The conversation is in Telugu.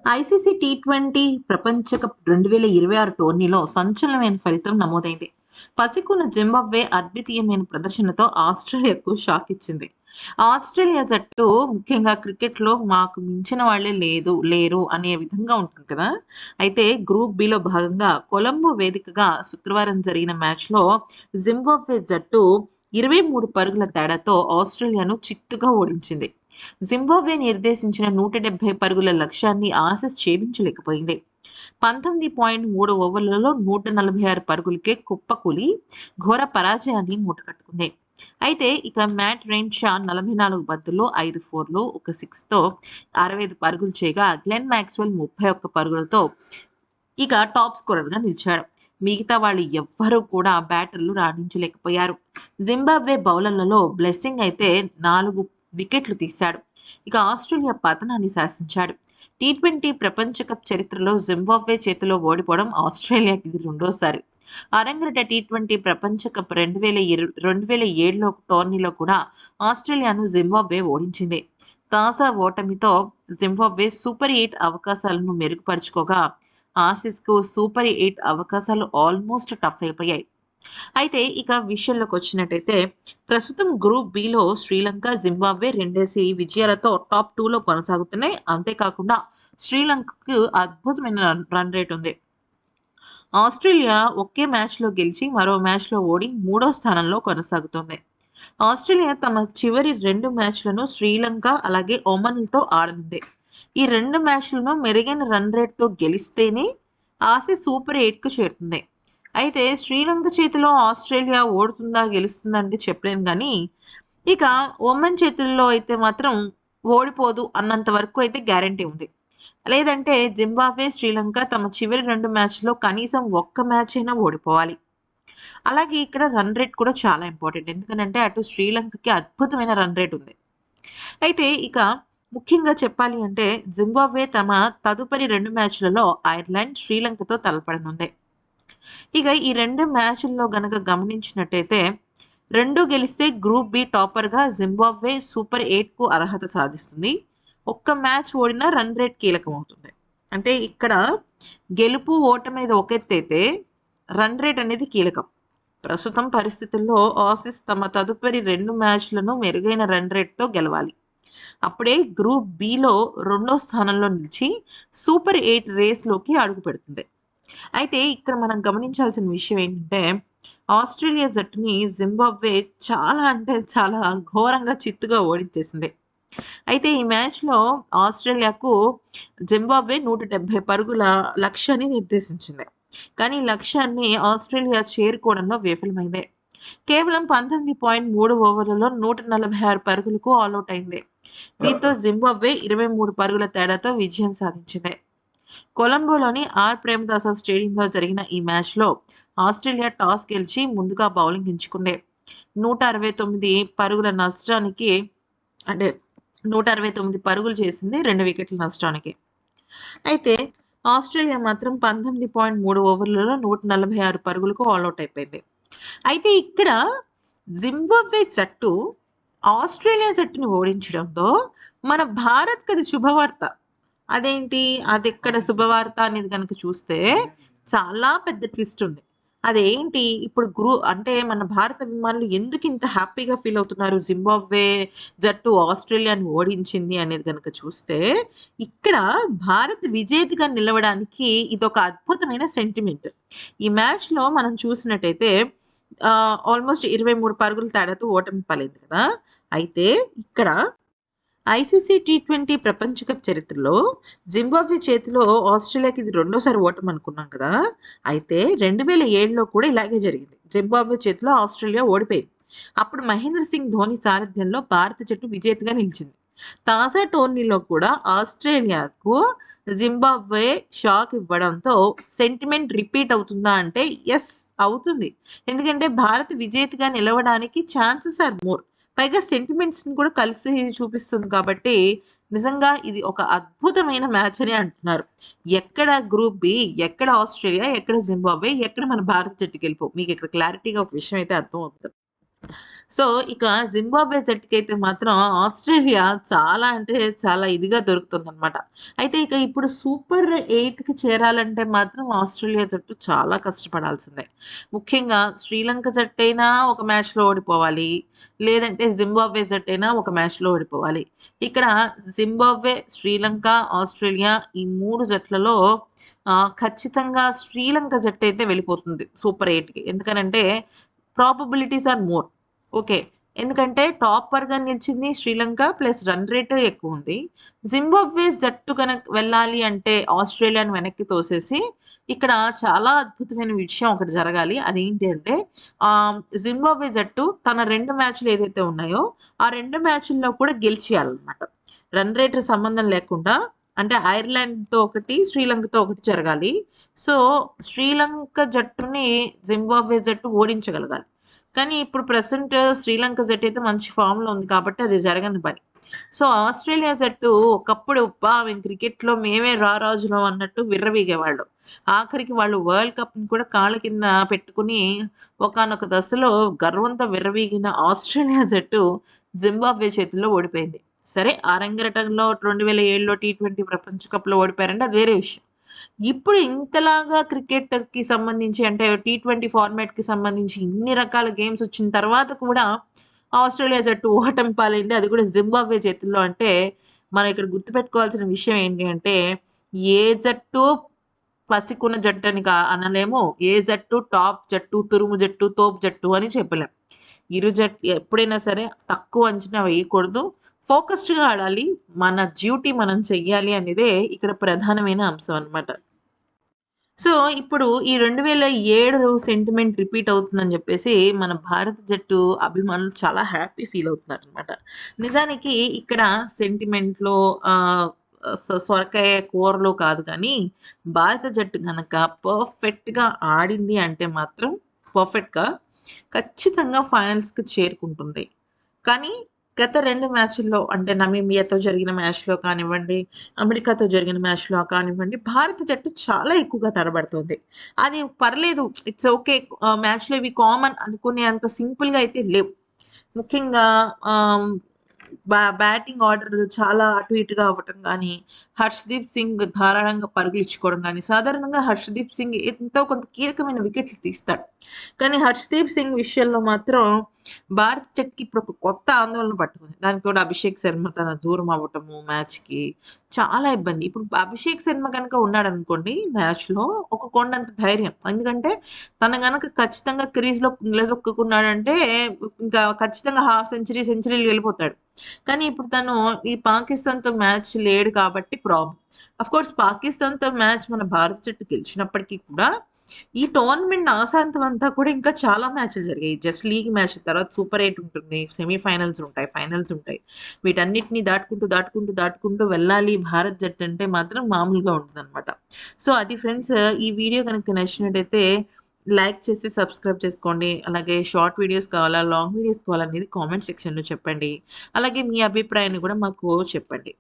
ఐసీసీ టీ20 ప్రపంచ కప్ 2026 టోర్నీలో సంచలనమైన ఫలితం నమోదైంది. పసికూన జింబాబ్వే అద్వితీయమైన ప్రదర్శనతో ఆస్ట్రేలియాకు షాక్ ఇచ్చింది. ఆస్ట్రేలియా జట్టు ముఖ్యంగా క్రికెట్‌లో మాకు మించిన వాళ్ళే లేరు అనే విధంగా ఉంటుంది కదా! అయితే గ్రూప్ బిలో భాగంగా కొలంబో వేదికగా శుక్రవారం జరిగిన మ్యాచ్‌లో జింబాబ్వే జట్టు 23 పరుగుల తేడాతో ఆస్ట్రేలియాను చిత్తుగా ఓడించింది. జింబాబ్వే నిర్దేశించిన 170 పరుగుల లక్ష్యాన్ని ఆసీస్ ఛేదించలేకపోయింది. 19.3 ఓవర్లలో 146 పరుగులకే కుప్పకూలి ఘోర పరాజయాన్ని మూటకట్టుకుంది. అయితే ఇక మ్యాట్ రెయిన్‌షా 44 బంతుల్లో 5 ఫోర్లు, 1 సిక్స్‌తో 65 పరుగులు చేయగా గ్లెన్ మాక్స్‌వెల్ 31 పరుగులతో ఇక టాప్ స్కోరర్‌గా నిలిచాడు. మిగతా వాళ్ళు ఎవ్వరూ కూడా బ్యాటర్లు రాణించలేకపోయారు. జింబాబ్వే బౌలర్లలో బ్లెస్సింగ్ అయితే 4 వికెట్లు తీశాడు. ఇక ఆస్ట్రేలియా పతనాన్ని శాసించాడు. టీ20 ప్రపంచ కప్ చరిత్రలో జింబాబ్వే చేతిలో ఓడిపోవడం ఆస్ట్రేలియాకి ఇది రెండోసారి. అరంగేట్ర టీ20 ప్రపంచ కప్ 2007లో టోర్నీలో కూడా ఆస్ట్రేలియాను జింబాబ్వే ఓడించింది. తాజా ఓటమితో జింబాబ్వే సూపర్ 8 అవకాశాలను మెరుగుపరుచుకోగా ఆసీస్‌కు సూపర్ 8 అవకాశాలు ఆల్మోస్ట్ టఫ్ అయిపోయాయి. అయితే ఇక విషయంలోకి వచ్చినట్టయితే ప్రస్తుతం గ్రూప్ బిలో శ్రీలంక, జింబాబ్వే రెండేసి విజయాలతో టాప్ 2లో కొనసాగుతున్నాయి. అంతేకాకుండా శ్రీలంకకు అద్భుతమైన రన్ రేట్ ఉంది. ఆస్ట్రేలియా ఒకే మ్యాచ్‌లో గెలిచి మరో మ్యాచ్‌లో ఓడి మూడో స్థానంలో కొనసాగుతోంది. ఆస్ట్రేలియా తమ చివరి 2 మ్యాచ్‌లను శ్రీలంక అలాగే ఒమన్‌లతో ఆడనుంది. ఈ 2 మ్యాచ్‌లను మెరుగైన రన్ రేట్‌తో గెలిస్తేనే ఆసీస్ సూపర్ 8కు చేరుతుంది. అయితే శ్రీలంక చేతిలో ఆస్ట్రేలియా ఓడుతుందా, గెలుస్తుందా అంటే చెప్పలేను గానీ, ఇక ఒమన్ చేతుల్లో అయితే మాత్రం ఓడిపోదు అన్నంత వరకు అయితే గ్యారంటీ ఉంది. లేదంటే జింబాబ్వే, శ్రీలంక తమ చివరి 2 మ్యాచ్‌లో కనీసం ఒక్క మ్యాచ్ అయినా ఓడిపోవాలి. అలాగే ఇక్కడ రన్ రేట్ కూడా చాలా ఇంపార్టెంట్. ఎందుకనంటే అటు శ్రీలంకకి అద్భుతమైన రన్ రేట్ ఉంది. అయితే ఇక ముఖ్యంగా చెప్పాలి అంటే జింబాబ్వే తమ తదుపరి 2 మ్యాచ్‌లలో ఐర్లాండ్, శ్రీలంకతో తలపడనుంది. ఇక ఈ 2 మ్యాచ్‌ల్లో గనక గమనించినట్టయితే 2 గెలిస్తే గ్రూప్ బి టాపర్‌గా జింబాబ్వే సూపర్ 8కు అర్హత సాధిస్తుంది. ఒక్క మ్యాచ్ ఓడినా రన్ రేట్ కీలకమవుతుంది. అంటే ఇక్కడ గెలుపు, ఓటమి అనేది ఒక ఎత్తైతే రన్ రేట్ అనేది కీలకం. ప్రస్తుతం పరిస్థితుల్లో ఆసీస్ తమ తదుపరి 2 మ్యాచ్‌లను మెరుగైన రన్ రేట్‌తో గెలవాలి. అప్పుడే గ్రూప్ బిలో రెండో స్థానంలో నిలిచి సూపర్ 8 రేస్‌లోకి అడుగుపెడుతుంది. అయితే ఇక్కడ మనం గమనించాల్సిన విషయం ఏంటంటే, ఆస్ట్రేలియా జట్టుని జింబాబ్వే చాలా అంటే చాలా ఘోరంగా చిత్తుగా ఓడించేసింది. అయితే ఈ మ్యాచ్‌లో ఆస్ట్రేలియాకు జింబాబ్వే 170 పరుగుల లక్ష్యాన్ని నిర్దేశించింది. కానీ ఈ లక్ష్యాన్ని ఆస్ట్రేలియా చేరుకోవడంలో విఫలమైంది. కేవలం 19.3 ఓవర్లలో 146 పరుగులకు ఆలౌట్ అయింది. దీంతో జింబాబ్వే 23 పరుగుల తేడాతో విజయం సాధించింది. కొలంబోలోని ఆర్ ప్రేమదాస స్టేడియంలో జరిగిన ఈ మ్యాచ్‌లో ఆస్ట్రేలియా టాస్ గెలిచి ముందుగా బౌలింగ్ ఎంచుకుంది. 169 పరుగుల నష్టానికి అంటే 169 పరుగులు చేసింది 2 వికెట్ల నష్టానికి. అయితే ఆస్ట్రేలియా మాత్రం 19.3 ఓవర్లలో 146 పరుగులకు ఆలౌట్ అయిపోయింది. అయితే ఇక్కడ జింబాబ్వే జట్టు ఆస్ట్రేలియా జట్టుని ఓడించడంతో మన భారత్‌కి అది శుభవార్త. అదేంటి? అదెక్కడ శుభవార్త అనేది గనక చూస్తే చాలా పెద్ద ట్విస్ట్ ఉంది. అదేంటి? ఇప్పుడు అంటే మన భారత అభిమానులు ఎందుకింత హ్యాపీగా ఫీల్ అవుతున్నారు? జింబాబ్వే జట్టు ఆస్ట్రేలియాని ఓడించింది అనేది గనక చూస్తే, ఇక్కడ భారత్ విజేతగా నిలవడానికి ఇదొక అద్భుతమైన సెంటిమెంట్. ఈ మ్యాచ్‌లో మనం చూసినట్టయితే ఆల్మోస్ట్ 23 పరుగుల తేడాతో ఓటమి పాలైంది కదా! అయితే ఇక్కడ ఐసీసీ టీ20 ప్రపంచ కప్ చరిత్రలో జింబాబ్వే చేతిలో ఆస్ట్రేలియాకి ఇది రెండోసారి ఓటమి అనుకున్నాం కదా! అయితే 2007లో కూడా ఇలాగే జరిగింది. జింబాబ్వే చేతిలో ఆస్ట్రేలియా ఓడిపోయింది. అప్పుడు మహేంద్ర సింగ్ ధోని సారథ్యంలో భారత జట్టు విజేతగా నిలిచింది. తాజా టోర్నీలో కూడా ఆస్ట్రేలియాకు జింబాబ్వే షాక్ ఇవ్వడంతో సెంటిమెంట్ రిపీట్ అవుతుందా అంటే యెస్ అవుతుంది. ఎందుకంటే భారత్ విజేతగా నిలవడానికి ఛాన్సెస్ ఆర్ మోర్. పైగా సెంటిమెంట్స్‌ని కూడా కలిసి చూపిస్తుంది కాబట్టి, నిజంగా ఇది ఒక అద్భుతమైన మ్యాచ్ అని అంటున్నారు. ఎక్కడ గ్రూప్ బి, ఎక్కడ ఆస్ట్రేలియా, ఎక్కడ జింబాబ్వే, ఎక్కడ మన భారత జట్టు గెలుపు. మీకిక్కడ క్లారిటీగా ఒక విషయం అయితే అర్థమవుతది. సో, ఇక జింబాబ్వే జట్టుకైతే మాత్రం ఆస్ట్రేలియా చాలా అంటే చాలా ఇదిగా దొరుకుతుందనమాట. అయితే ఇక ఇప్పుడు సూపర్ 8కి చేరాలంటే మాత్రం ఆస్ట్రేలియా జట్టు చాలా కష్టపడాల్సిందే. ముఖ్యంగా శ్రీలంక జట్టైనా ఒక మ్యాచ్‌లో ఓడిపోవాలి. లేదంటే జింబాబ్వే జట్టైనా ఒక మ్యాచ్‌లో ఓడిపోవాలి. ఇక్కడ జింబాబ్వే, శ్రీలంక, ఆస్ట్రేలియా ఈ 3 జట్లలో ఖచ్చితంగా శ్రీలంక జట్టయితే వెళ్ళిపోతుంది సూపర్ 8కి. ఎందుకనంటే ప్రాబబిలిటీస్ ఆర్ మోర్. ఓకే. ఎందుకంటే టాపర్‌గా నిలిచింది శ్రీలంక ప్లస్ రన్ రేట్ ఎక్కువుంది. జింబాబ్వే జట్టు గనక వెళ్ళాలి అంటే ఆస్ట్రేలియాని వెనక్కి తోసేసి ఇక్కడ చాలా అద్భుతమైన విషయం ఒకటి జరగాలి. అదేంటి అంటే జింబాబ్వే జట్టు తన 2 మ్యాచ్‌లు ఏదైతే ఉన్నాయో ఆ 2 మ్యాచ్‌ల్లో కూడా గెలిచేయాలన్నమాట. రన్ రేట్ సంబంధం లేకుండా అంటే ఐర్లాండ్‌తో ఒకటి, శ్రీలంకతో ఒకటి జరగాలి. సో, శ్రీలంక జట్టుని జింబాబ్వే జట్టు ఓడించగలగాలి. కానీ ఇప్పుడు ప్రెజెంట్ శ్రీలంక జట్టయితే మంచి ఫామ్‌లో ఉంది కాబట్టి అది జరగని పని. సో, ఆస్ట్రేలియా జట్టు ఒకప్పుడు అబ్బా! మేము క్రికెట్‌లో మేమే రారాజులం అన్నట్టు విర్రవీగేవాళ్ళు. ఆఖరికి వాళ్ళు వరల్డ్ కప్‌ని కూడా కాళ్ళ కింద పెట్టుకొని ఒకానొక దశలో గర్వంతో విర్రవీగిన ఆస్ట్రేలియా జట్టు జింబాబ్వే చేతుల్లో ఓడిపోయింది. సరే ఆ రంగరటంలో 2007లో టీ20 ప్రపంచ కప్‌లో ఓడిపోయారంటే అది వేరే విషయం. ఇప్పుడు ఇంతలాగా క్రికెట్‌కి సంబంధించి అంటే టీ20 ఫార్మాట్‌కి సంబంధించి ఇన్ని రకాల గేమ్స్ వచ్చిన తర్వాత కూడా ఆస్ట్రేలియా జట్టు ఓటమి పాలైంది. అది కూడా జింబాబ్వే చేతుల్లో అంటే, మనం ఇక్కడ గుర్తుపెట్టుకోవాల్సిన విషయం ఏంటి అంటే, ఏ జట్టు పసికున్న జట్టని అనలేము. ఏ జట్టు టాప్ జట్టు, తురుము జట్టు, తోపు జట్టు అని చెప్పలేం. ఇరు ఎప్పుడైనా సరే తక్కువ అంచనా వేయకూడదు. ఫోకస్డ్‌గా ఆడాలి. మన డ్యూటీ మనం చెయ్యాలి అనేదే ఇక్కడ ప్రధానమైన అంశం అన్నమాట. సో, ఇప్పుడు ఈ 2007 సెంటిమెంట్ రిపీట్ అవుతుందని జెప్పేసి, మన భారత జట్టు అభిమానులు చాలా హ్యాపీ ఫీల్ అవుతున్నారనమాట. నిజానికి ఇక్కడ సెంటిమెంట్‌లో ఆహ్, సొరకాయ కూరలో కాదు కానీ, భారత జట్టు గనక పర్ఫెక్ట్‌గా ఆడింది అంటే మాత్రం పర్ఫెక్ట్‌గా ఖచ్చితంగా ఫైనల్స్‌కి చేరుకుంటుంది. కానీ గత 2 మ్యాచ్‌ల్లో అంటే నమీబియాతో జరిగిన మ్యాచ్‌లో కానివ్వండి, అమెరికాతో జరిగిన మ్యాచ్‌లో కానివ్వండి, భారత జట్టు చాలా ఎక్కువగా తడబడుతోంది. అది పర్లేదు ఇట్స్ ఓకే. మ్యాచ్‌లో ఇవి కామన్ అనుకునేంత సింపుల్‌గా అయితే లేవు. ముఖ్యంగా ఆహ్, బ్యాటింగ్ ఆర్డర్ చాలా అటు ఇటుగా అవ్వటం గానీ, హర్షదీప్ సింగ్ ధారాళంగా పరుగులిచ్చుకోవడం గానీ, సాధారణంగా హర్షదీప్ సింగ్ ఎంతో కొంత కీలకమైన వికెట్లు తీస్తాడు. కానీ హర్షదీప్ సింగ్ విషయంలో మాత్రం భారత జట్టుకి ఇప్పుడు ఒక కొత్త ఆందోళన పట్టుకుంది. దానికి తోడు అభిషేక్ శర్మ తన దూరం అవ్వటము మ్యాచ్‌కి చాలా ఇబ్బంది. ఇప్పుడు అభిషేక్ శర్మ గనక ఉన్నాడనుకోండి మ్యాచ్‌లో ఒక కొండంత ధైర్యం. ఎందుకంటే తను గనక ఖచ్చితంగా క్రీజ్‌లో నిలదొక్కుకున్నాడంటే ఇంకా ఖచ్చితంగా హాఫ్ సెంచరీ, సెంచరీలు వెళ్ళిపోతాడు. కానీ ఇప్పుడు తను ఈ పాకిస్తాన్‌తో మ్యాచ్ లేడు కాబట్టి ప్రాబ్లమ్. ఆఫ్‌కోర్స్ పాకిస్తాన్‌తో మ్యాచ్ మన భారత జట్టు గెలిచినప్పటికీ కూడా, ఈ టోర్నమెంట్ ఆసాంతం అంతా కూడా ఇంకా చాలా మ్యాచ్‌లు జరిగాయి. జస్ట్ లీగ్ మ్యాచ్‌ల తర్వాత సూపర్ 8 ఉంటుంది. సెమీ ఫైనల్స్ ఉంటాయి. ఫైనల్స్ ఉంటాయి. వీటన్నిటిని దాటుకుంటూ వెళ్ళాలి భారత్ జట్టు అంటే మాత్రం మామూలుగా ఉండదనమాట. సో, అది ఫ్రెండ్స్ ఈ వీడియో గనుక నచ్చినట్టయితే లైక్ చేసి సబ్స్క్రైబ్ చేసుకోండి. అలాగే షార్ట్ వీడియోస్ కావాలా? లాంగ్ వీడియోస్ కావాలా? అనేది కామెంట్ సెక్షన్‌లో చెప్పండి. అలాగే మీ అభిప్రాయాన్ని కూడా మాకు చెప్పండి.